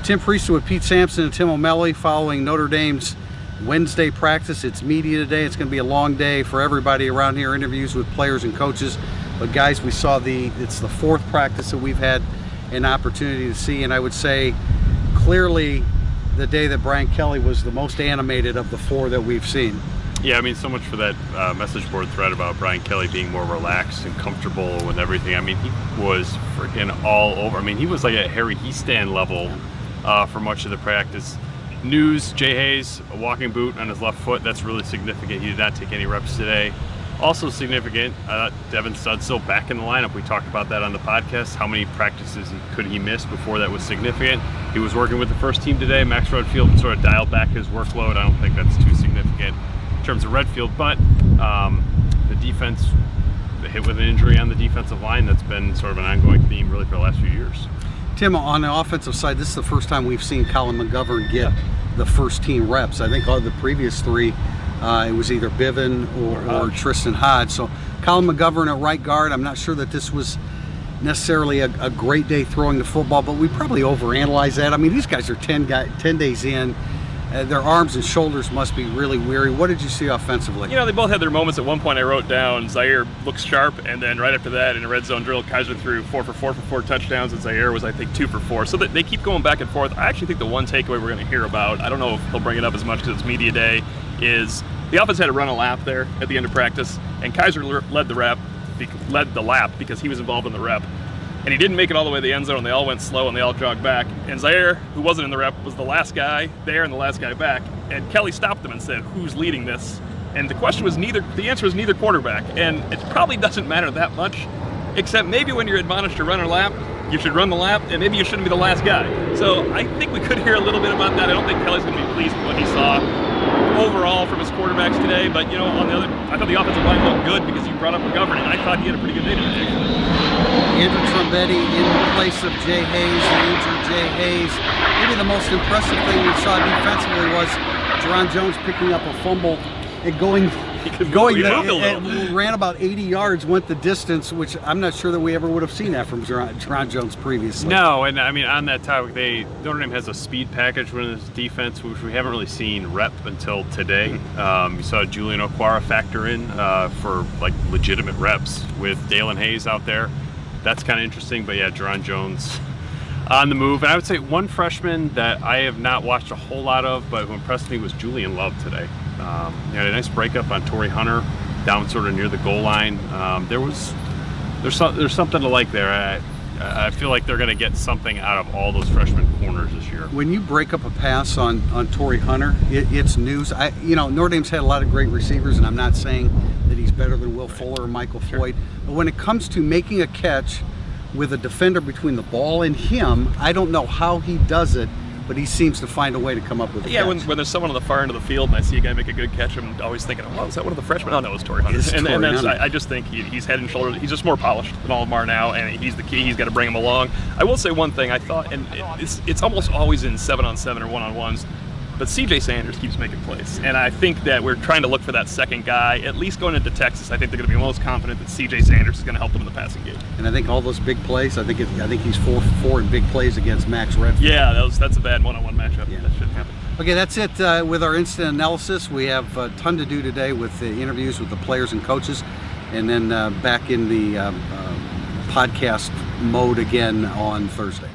Tim Priestley with Pete Sampson and Tim O'Malley following Notre Dame's Wednesday practice. It's media today. It's going to be a long day for everybody around here, interviews with players and coaches. But guys, we saw it's the fourth practice that we've had an opportunity to see, and I would say clearly the day that Brian Kelly was the most animated of the four that we've seen. Yeah, I mean, so much for that message board thread about Brian Kelly being more relaxed and comfortable with everything. I mean, he was freaking all over. I mean, he was like at Harry Heastand level for much of the practice. News, Jay Hayes, a walking boot on his left foot. That's really significant. He did not take any reps today. Also significant, Devin Studstill back in the lineup. We talked about that on the podcast. How many practices could he miss before that was significant? He was working with the first team today. Max Redfield sort of dialed back his workload. I don't think that's too significant in terms of Redfield, but the defense, the hit with an injury on the defensive line, that's been sort of an ongoing theme really for the last few years. Tim, on the offensive side, this is the first time we've seen Colin McGovern get the first team reps. I think all the previous three, it was either Bivin or Tristan Hodge. So Colin McGovern at right guard, I'm not sure that this was necessarily a great day throwing the football, but we probably overanalyze that. I mean, these guys are 10 days in. Their arms and shoulders must be really weary. What did you see offensively? You know, they both had their moments. At one point I wrote down Zaire looks sharp, and then right after that in a red zone drill, Kaiser threw 4 for 4 for 4 touchdowns, and Zaire was, I think, 2 for 4. So they keep going back and forth. I actually think the one takeaway we're going to hear about, I don't know if he'll bring it up as much because it's media day, is the offense had to run a lap there at the end of practice, and Kaiser led the lap because he was involved in the rep. And he didn't make it all the way to the end zone. They all went slow and they all jogged back. And Zaire, who wasn't in the rep, was the last guy there and the last guy back. And Kelly stopped them and said, "Who's leading this?" And the question was neither. The answer was neither quarterback. And it probably doesn't matter that much, except maybe when you're admonished to run a lap, you should run the lap, and maybe you shouldn't be the last guy. So I think we could hear a little bit about that. I don't think Kelly's going to be pleased with what he saw overall from his quarterbacks today. But you know, I thought the offensive line looked good because you brought up McGovern, and I thought he had a pretty good day today, actually. Andrew Trombetti in place of Jay Hayes, the injured Jay Hayes. Maybe the most impressive thing we saw defensively was Jerron Jones picking up a fumble and ran about 80 yards, went the distance, which I'm not sure that we ever would have seen that from Jerron Jones previously. No, and I mean, on that topic, Notre Dame has a speed package within this defense, which we haven't really seen rep until today. You saw Julian Okwara factor in for like legitimate reps with Dalen Hayes out there. That's kind of interesting, but yeah, Jerron Jones on the move. And I would say one freshman that I have not watched a whole lot of, but who impressed me was Julian Love today. He had a nice breakup on Torrey Hunter down sort of near the goal line. There's something to like there. I feel like they're going to get something out of all those freshman corners this year. When you break up a pass on Torrey Hunter, it's news. Notre Dame's had a lot of great receivers, and I'm not saying that he's better than Will Fuller or Michael Floyd. But when it comes to making a catch with a defender between the ball and him, I don't know how he does it, but he seems to find a way to come up with a catch. When there's someone on the far end of the field and I see a guy make a good catch, I'm always thinking, oh, is that one of the freshmen? Oh, no, it's Torrey Hunter. I just think he's head and shoulders. He's just more polished than all of them are now, and he's the key. He's got to bring him along. I will say one thing. I thought, and it's almost always in 7-on-7 or 1-on-1s, but C.J. Sanders keeps making plays, and I think that we're trying to look for that second guy. At least going into Texas, I think they're going to be most confident that C.J. Sanders is going to help them in the passing game. And I think all those big plays, I think he's 4 for 4 in big plays against Max Redfield. Yeah, that's a bad one-on-one matchup. Yeah. That shouldn't happen. Okay, that's it with our instant analysis. We have a ton to do today with the interviews with the players and coaches, and then back in the podcast mode again on Thursday.